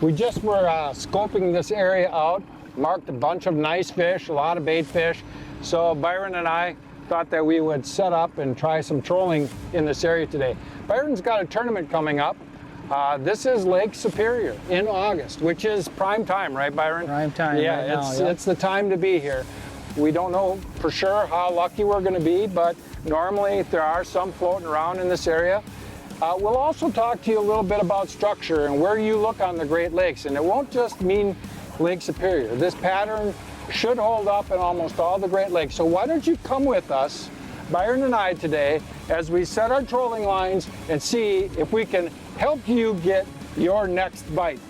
We just were scoping this area out, marked a bunch of nice fish, a lot of bait fish. So Byron and I thought that we would set up and try some trolling in this area today. Byron's got a tournament coming up. This is Lake Superior in August, which is prime time, right, Byron? Prime time. Yeah, right now, it's the time to be here. We don't know for sure how lucky we're going to be, but normally there are some floating around in this area. We'll also talk to you a little bit about structure and where you look on the Great Lakes, and it won't just mean Lake Superior. This pattern should hold up in almost all the Great Lakes. So why don't you come with us, Byron and I, today as we set our trolling lines and see if we can help you get your next bite.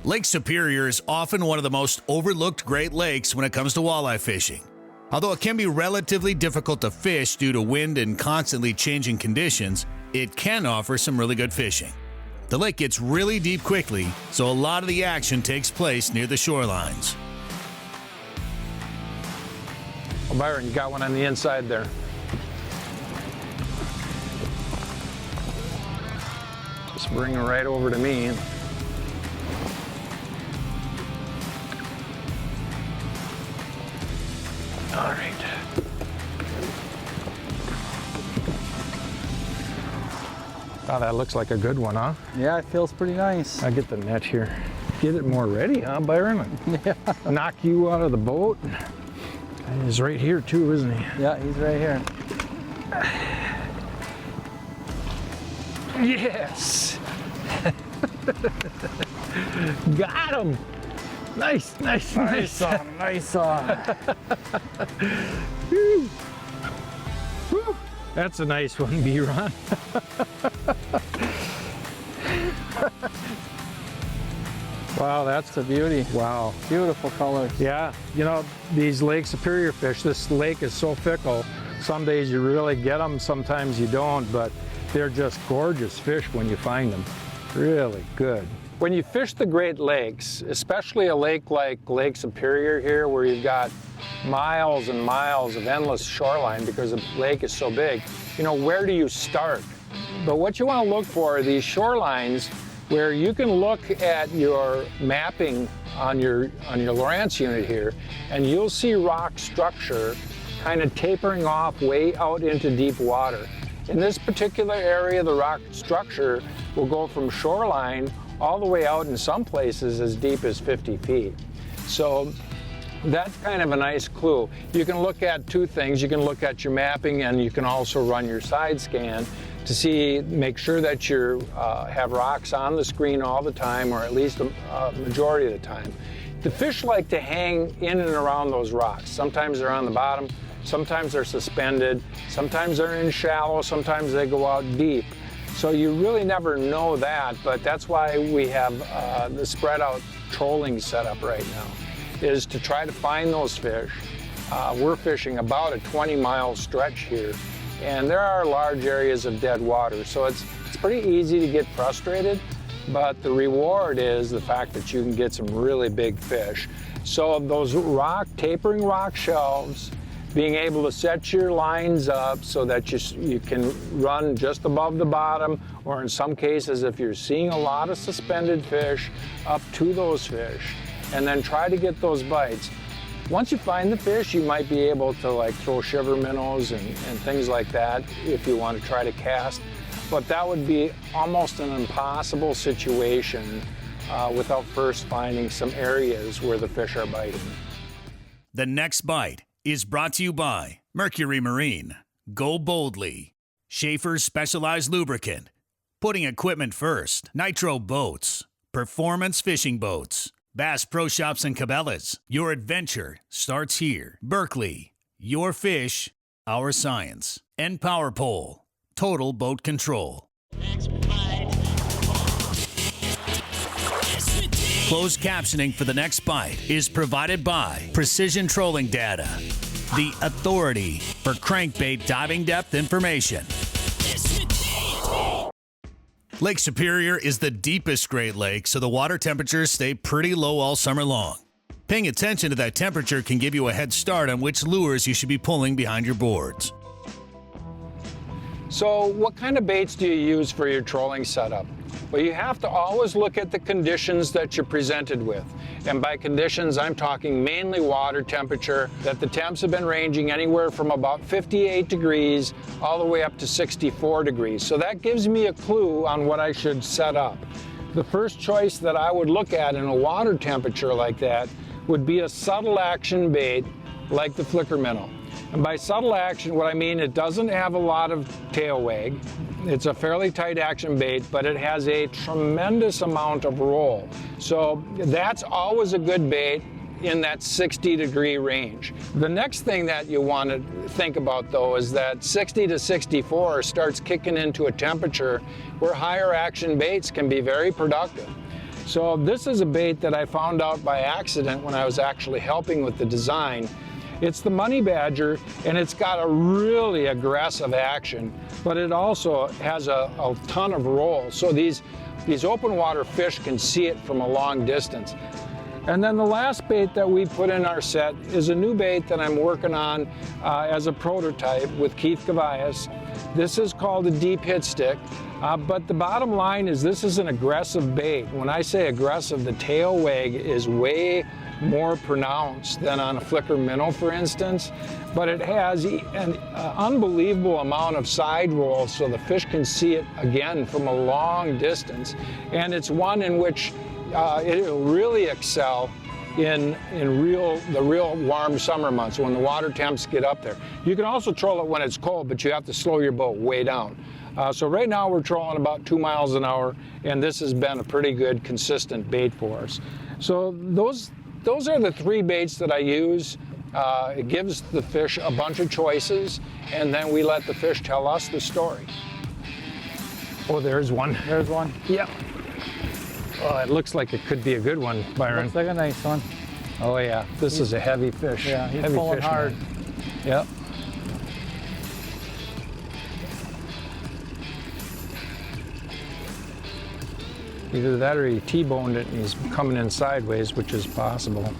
Lake Superior is often one of the most overlooked Great Lakes when it comes to walleye fishing. Although it can be relatively difficult to fish due to wind and constantly changing conditions, it can offer some really good fishing. The lake gets really deep quickly, so a lot of the action takes place near the shorelines. Well, Byron, you got one on the inside there. Just bring it right over to me. All right. Oh, that looks like a good one, huh? Yeah, it feels pretty nice. I'll get the net here. Get it more ready, huh, Byron? Yeah. Knock you out of the boat. He's right here too, isn't he? Yeah, he's right here. Yes! Got him! Nice, nice, nice. Nice on. Woo. Woo. That's a nice one, B-Ron. Wow, that's a beauty. Wow. Beautiful colors. Yeah, you know, these Lake Superior fish, this lake is so fickle. Some days you really get them, sometimes you don't, but they're just gorgeous fish when you find them. Really good. When you fish the Great Lakes, especially a lake like Lake Superior here, where you've got miles and miles of endless shoreline because the lake is so big, you know, where do you start? But what you want to look for are these shorelines where you can look at your mapping on your Lowrance unit here, and you'll see rock structure kind of tapering off way out into deep water. In this particular area, the rock structure will go from shoreline all the way out in some places as deep as 50 feet. So that's kind of a nice clue. You can look at two things. You can look at your mapping, and you can also run your side scan to see, make sure that you have rocks on the screen all the time, or at least a majority of the time. The fish like to hang in and around those rocks. Sometimes they're on the bottom, sometimes they're suspended, sometimes they're in shallow, sometimes they go out deep. So you really never know that, but that's why we have the spread out trolling setup right now, is to try to find those fish. We're fishing about a 20-mile stretch here, and there are large areas of dead water, so it's pretty easy to get frustrated, but the reward is the fact that you can get some really big fish. So those tapering rock shelves, being able to set your lines up so that you can run just above the bottom, or in some cases, if you're seeing a lot of suspended fish, up to those fish, and then try to get those bites. Once you find the fish, you might be able to like throw shiver minnows and things like that if you want to try to cast. but that would be almost an impossible situation without first finding some areas where the fish are biting. The next bite is brought to you by Mercury Marine, Go Boldly, Schaefer's Specialized Lubricant, Putting Equipment First, Nitro Boats, Performance Fishing Boats, Bass Pro Shops and Cabela's. Your adventure starts here. Berkeley, your fish, our science. And Power Pole, Total Boat Control. Closed captioning for the next bite is provided by Precision Trolling Data, the authority for crankbait diving depth information. Lake Superior is the deepest Great Lake, so the water temperatures stay pretty low all summer long. Paying attention to that temperature can give you a head start on which lures you should be pulling behind your boards. So what kind of baits do you use for your trolling setup? Well, you have to always look at the conditions that you're presented with. And by conditions, I'm talking mainly water temperature, that the temps have been ranging anywhere from about 58 degrees all the way up to 64 degrees. So that gives me a clue on what I should set up. The first choice that I would look at in a water temperature like that would be a subtle action bait like the flicker minnow. And by subtle action, what I mean, it doesn't have a lot of tail wag. It's a fairly tight action bait, but it has a tremendous amount of roll. So that's always a good bait in that 60-degree range. The next thing that you want to think about, though, is that 60 to 64 starts kicking into a temperature where higher action baits can be very productive. So this is a bait that I found out by accident when I was actually helping with the design. It's the money badger, and it's got a really aggressive action, but it also has a ton of roll. So these open water fish can see it from a long distance. And then the last bait that we put in our set is a new bait that I'm working on as a prototype with Keith Gavias. This is called a deep hit stick, but the bottom line is this is an aggressive bait. When I say aggressive, the tail wag is way more pronounced than on a flicker minnow, for instance, but it has an unbelievable amount of side roll, so the fish can see it again from a long distance. And it's one in which it'll really excel in the real warm summer months when the water temps get up there. You can also troll it when it's cold, but you have to slow your boat way down. So right now we're trolling about 2 miles an hour, and this has been a pretty good, consistent bait for us. So those are the three baits that I use. It gives the fish a bunch of choices, and then we let the fish tell us the story. Oh, there's one. There's one. Yep. Oh, it looks like it could be a good one, Byron. Looks like a nice one. Oh yeah, this is a heavy fish. Yeah, he's heavy pulling fish, hard. Man. Yep. Either that or he T-boned it and he's coming in sideways, which is possible.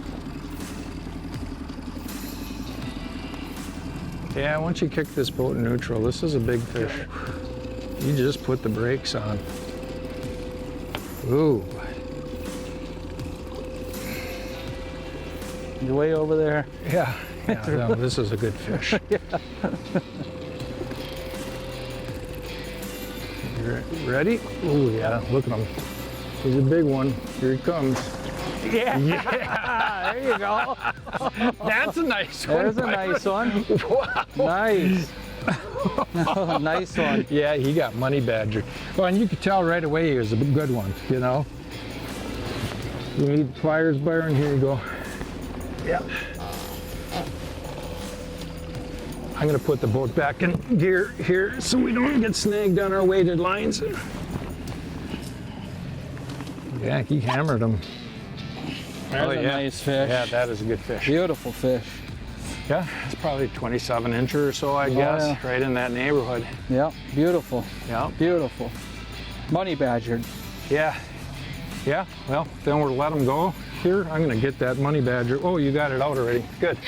Yeah, once you kick this boat in neutral, this is a big fish. You just put the brakes on. Ooh. He's way over there. Yeah, no, this is a good fish. Yeah. You ready? Oh yeah, look at him. He's a big one. Here he comes. Yeah. Yeah. There you go. That's a nice one. There's a nice one. Wow. Nice. Nice one. Yeah, he got money badger. Well, and you could tell right away he was a good one, you know. You need pliers, Byron? Here you go. Yeah. I'm going to put the boat back in gear here so we don't get snagged on our weighted lines. Yeah, he hammered him. There's a nice fish. Yeah, that is a good fish. Beautiful fish. Yeah, it's probably 27-incher or so, I guess, yeah. right in that neighborhood. Yeah, beautiful. Yeah. Beautiful. Money badgered. Yeah. Yeah, well, then we'll let him go. Here, I'm going to get that money badger. Oh, you got it out already. Good.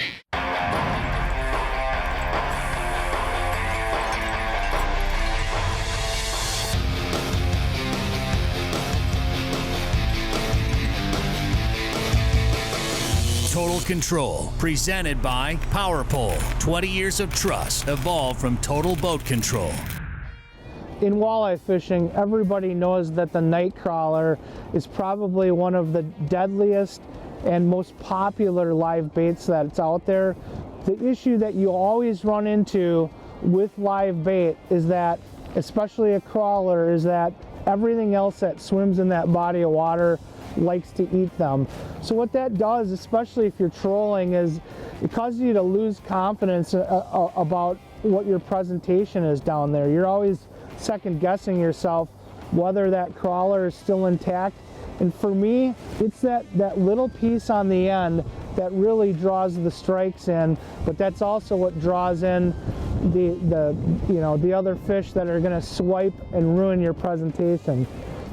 Total Control, presented by Power Pole. 20 years of trust evolved from Total Boat Control. in walleye fishing, everybody knows that the night crawler is probably one of the deadliest and most popular live baits that's out there. The issue that you always run into with live bait is that, especially a crawler, is that everything else that swims in that body of water likes to eat them. So what that does, especially if you're trolling, is it causes you to lose confidence about what your presentation is down there. You're always second guessing yourself whether that crawler is still intact. And for me, it's that little piece on the end that really draws the strikes in, but that's also what draws in the other fish that are going to swipe and ruin your presentation.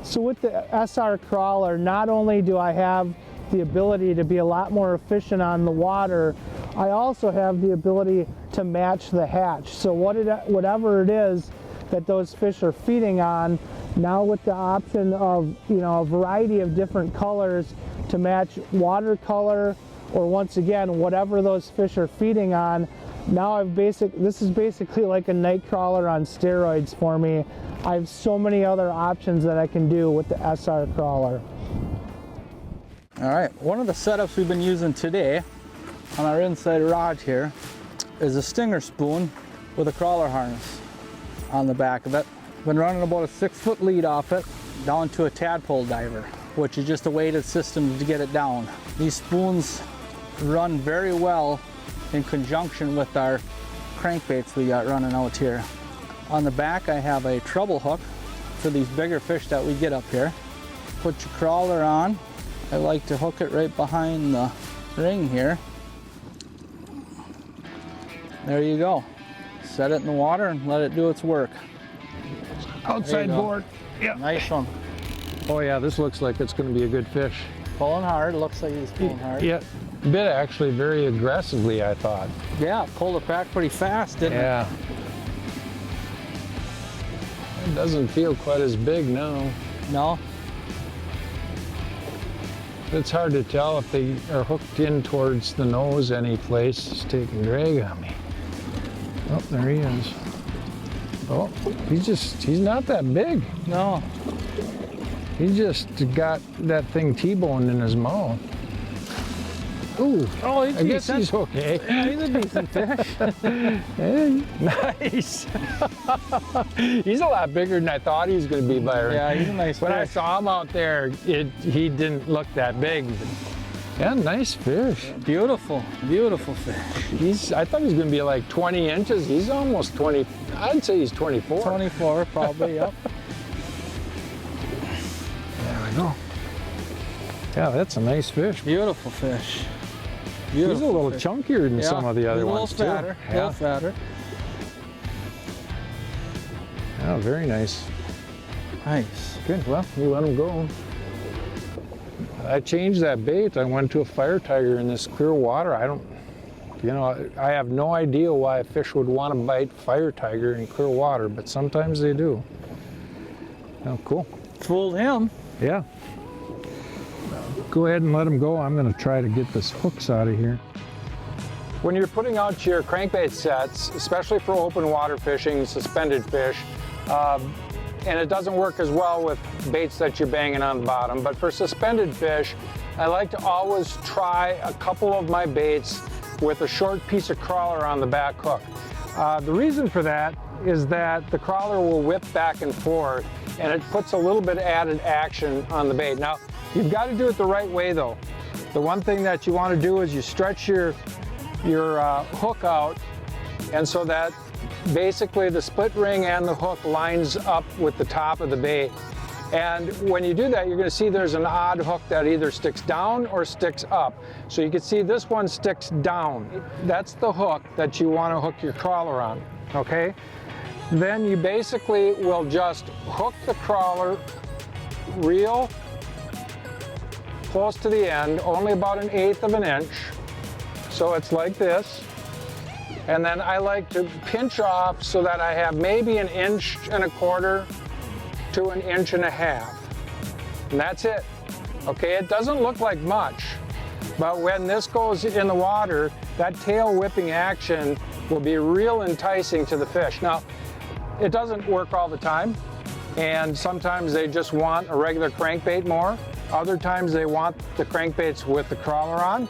So with the SR crawler, not only do I have the ability to be a lot more efficient on the water, I also have the ability to match the hatch. So whatever it is that those fish are feeding on, now with the option of a variety of different colors to match watercolor, or once again whatever those fish are feeding on, now this is basically like a night crawler on steroids for me. I have so many other options that I can do with the SR crawler. All right, one of the setups we've been using today on our inside rod here is a stinger spoon with a crawler harness on the back of it. Been running about a 6-foot lead off it down to a tadpole diver, which is just a weighted system to get it down. These spoons run very well in conjunction with our crankbaits we got running out here. On the back I have a treble hook for these bigger fish that we get up here. Put your crawler on. I like to hook it right behind the ring here. There you go. Set it in the water and let it do its work. Outside board. Yeah. Nice one. Oh yeah, this looks like it's going to be a good fish. Pulling hard. Looks like he's pulling hard. Yeah, bit actually very aggressively, I thought. Yeah, pulled it back pretty fast, didn't it? Yeah. It doesn't feel quite as big now. No? It's hard to tell if they are hooked in towards the nose any place. It's taking drag on me. Oh, there he is. Oh, he's not that big. No. He just got that thing T-boned in his mouth. Ooh, Oh, he's I guess decent. he's okay. Yeah, he's a decent fish. Hey, nice. He's a lot bigger than I thought he was going to be, Byron. Yeah, he's a nice When I fish. saw him out there, he didn't look that big. Yeah, nice fish. Beautiful, beautiful fish. I thought he was going to be like 20 inches. He's almost 20. I'd say he's 24. 24 probably, yep. There we go. Yeah, that's a nice fish. Beautiful fish. He's a Beautiful little fish. chunkier than some of the other ones A little fatter, too. a little fatter. Yeah, very nice. Nice. Good. Well, we let him go. I changed that bait. I went to a fire tiger in this clear water. I have no idea why a fish would want to bite fire tiger in clear water, but sometimes they do. Oh, cool. Fooled him. Yeah. Go ahead and let him go. I'm going to try to get this hooks out of here. When you're putting out your crankbait sets, especially for open water fishing, suspended fish, and it doesn't work as well with baits that you're banging on the bottom, but for suspended fish, I like to always try a couple of my baits with a short piece of crawler on the back hook. The reason for that is that the crawler will whip back and forth, and it puts a little bit of added action on the bait. Now, you've got to do it the right way though. The one thing that you want to do is you stretch your hook out, and so that basically the split ring and the hook lines up with the top of the bait. And when you do that, you're going to see there's an odd hook that either sticks down or sticks up. So you can see this one sticks down. That's the hook that you want to hook your crawler on, okay? Then you basically will just hook the crawler real close to the end, only about 1/8 of an inch. So it's like this. And then I like to pinch off so that I have maybe 1.25 inches to 1.5 inches. And that's it. Okay, it doesn't look like much, but when this goes in the water, that tail whipping action will be real enticing to the fish. Now, it doesn't work all the time. And sometimes they just want a regular crankbait more. Other times they want the crankbaits with the crawler on.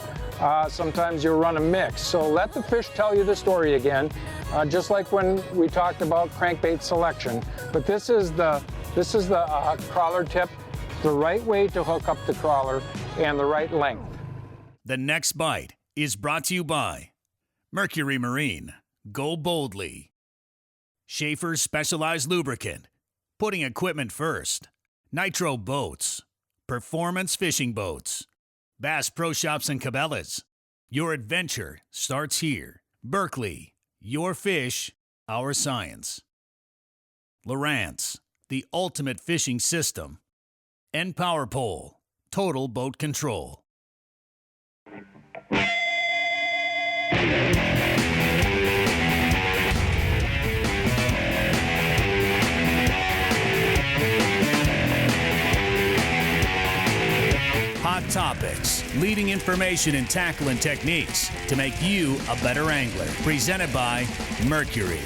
Sometimes you'll run a mix. So let the fish tell you the story again, just like when we talked about crankbait selection. But this is the crawler tip, the right way to hook up the crawler and the right length. The next bite is brought to you by Mercury Marine. Go boldly. Schaefer's Specialized Lubricant. Putting equipment first. Nitro Boats. Performance Fishing Boats. Bass Pro Shops and Cabela's. Your adventure starts here. Berkeley. Your fish, our science. Lowrance. The ultimate fishing system. And Power Pole. Total boat control. Hot topics, leading information and tackling techniques to make you a better angler. Presented by Mercury.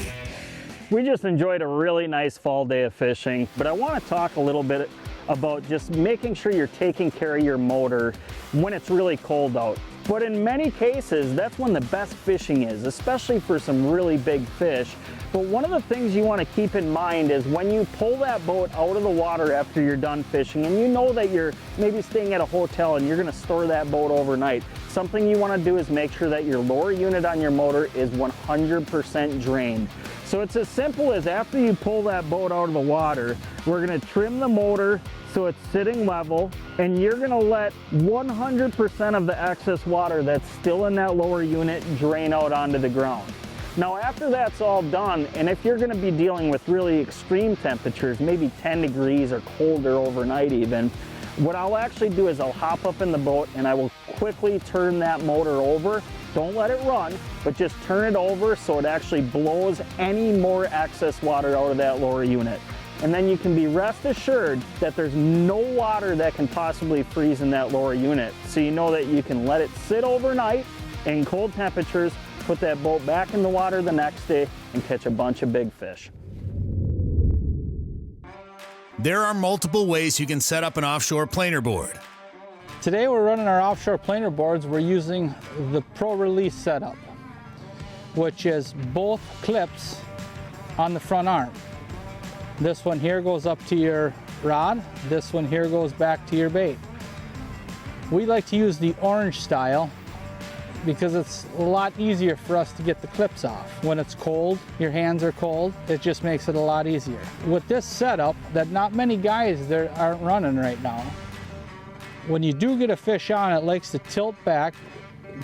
We just enjoyed a really nice fall day of fishing, but I want to talk a little bit about just making sure you're taking care of your motor when it's really cold out. But in many cases, that's when the best fishing is, especially for some really big fish. But one of the things you want to keep in mind is when you pull that boat out of the water after you're done fishing, and you know that you're maybe staying at a hotel and you're going to store that boat overnight, something you want to do is make sure that your lower unit on your motor is 100% drained. So it's as simple as after you pull that boat out of the water, we're going to trim the motor so it's sitting level, and you're going to let 100% of the excess water that's still in that lower unit drain out onto the ground. Now after that's all done, and if you're going to be dealing with really extreme temperatures, maybe 10 degrees or colder overnight even, what I'll actually do is I'll hop up in the boat and I will quickly turn that motor over. Don't let it run, but just turn it over so it actually blows any more excess water out of that lower unit. And then you can be rest assured that there's no water that can possibly freeze in that lower unit. So you know that you can let it sit overnight in cold temperatures, put that boat back in the water the next day, and catch a bunch of big fish. There are multiple ways you can set up an offshore planer board. Today we're running our offshore planer boards. We're using the Pro Release setup, which is both clips on the front arm. This one here goes up to your rod. This one here goes back to your bait. We like to use the orange style because it's a lot easier for us to get the clips off. When it's cold, your hands are cold, it just makes it a lot easier. With this setup that not many guys there aren't running right now, when you do get a fish on, it likes to tilt back,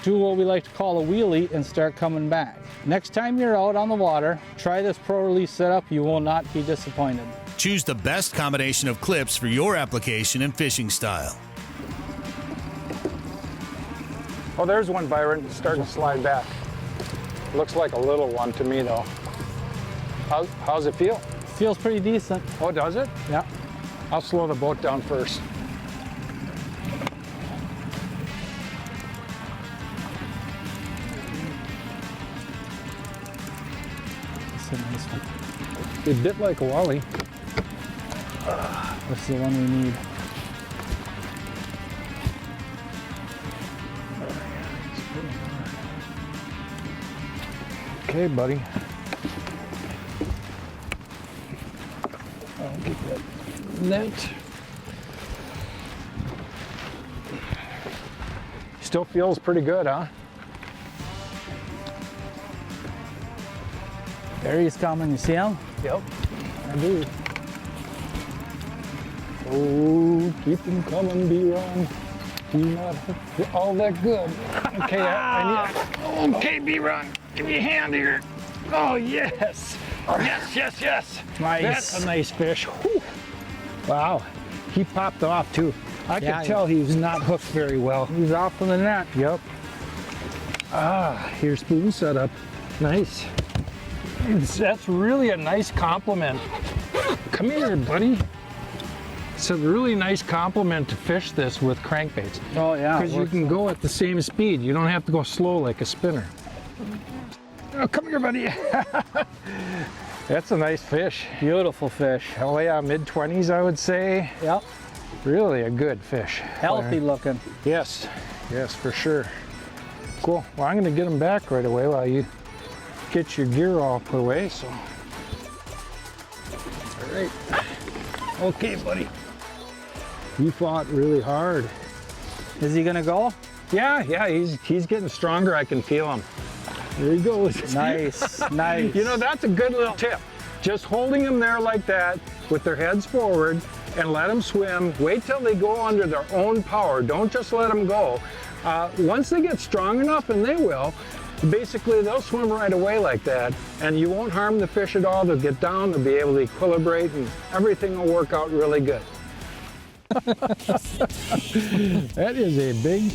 do what we like to call a wheelie, and start coming back. Next time you're out on the water, try this Pro Release setup. You will not be disappointed. Choose the best combination of clips for your application and fishing style. Oh, there's one, Byron. It's starting to slide back. Looks like a little one to me, though. How's it feel? Feels pretty decent. Oh, does it? Yeah. I'll slow the boat down first. That's a nice one. It bit like a walleye. This is the one we need. Okay, buddy. I'll get that net. Still feels pretty good, huh? There he's coming. You see him? Yep, I do. Oh, keep him coming, B-Ron. You're not all that good. Okay, I need. Okay, B-Ron, give me a hand here. Oh, yes. Yes. Nice. That's a nice fish. Whew. Wow, he popped off too. I Yeah, could tell he was not hooked very well. He's off from the net. Yep. Ah, here's spoon setup. Nice. That's really a nice compliment. Come here, buddy. It's a really nice compliment to fish this with crankbaits. Oh yeah. Because you can go at the same speed. You don't have to go slow like a spinner. Oh, come here, buddy. That's a nice fish. Beautiful fish. Oh yeah, mid-20s I would say. Yep. Really a good fish. Healthy looking. Yes, yes, for sure. Cool. Well, I'm going to get him back right away while you get your gear all put away. So, all right. Okay, buddy. He fought really hard. Is he gonna go? Yeah, he's getting stronger. I can feel him. There he goes. Nice, nice. You know, that's a good little tip. Just holding them there like that with their heads forward and let them swim. Wait till they go under their own power. Don't just let them go. Once they get strong enough, and they will, basically they'll swim right away like that, and you won't harm the fish at all. They'll get down, they'll be able to equilibrate, and everything will work out really good. That is a big,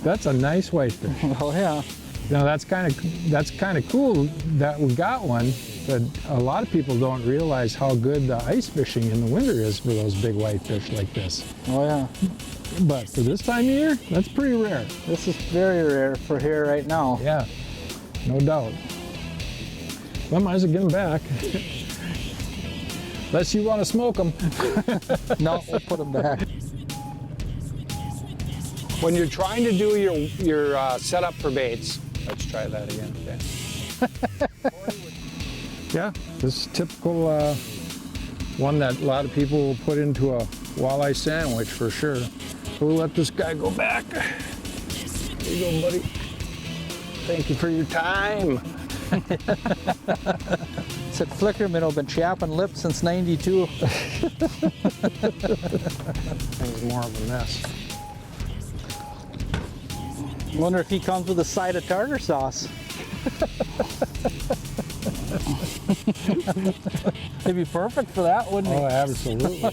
that's a nice whitefish. Oh yeah. Now that's kind of cool that we got one, but a lot of people don't realize how good the ice fishing in the winter is for those big whitefish like this. Oh yeah. But for this time of year, that's pretty rare. This is very rare for here right now. Yeah, no doubt. Well, might as well get them back. Unless you want to smoke them. No, we'll put them back. When you're trying to do your setup for baits, let's try that again. Okay. Yeah, this is typical one that a lot of people will put into a walleye sandwich for sure. So we'll let this guy go back. There you go, buddy. Thank you for your time. Said Flickerman have been chapping lips since '92. Thing's more of a mess. Wonder if he comes with a side of tartar sauce. He'd be perfect for that, wouldn't he? Oh, absolutely.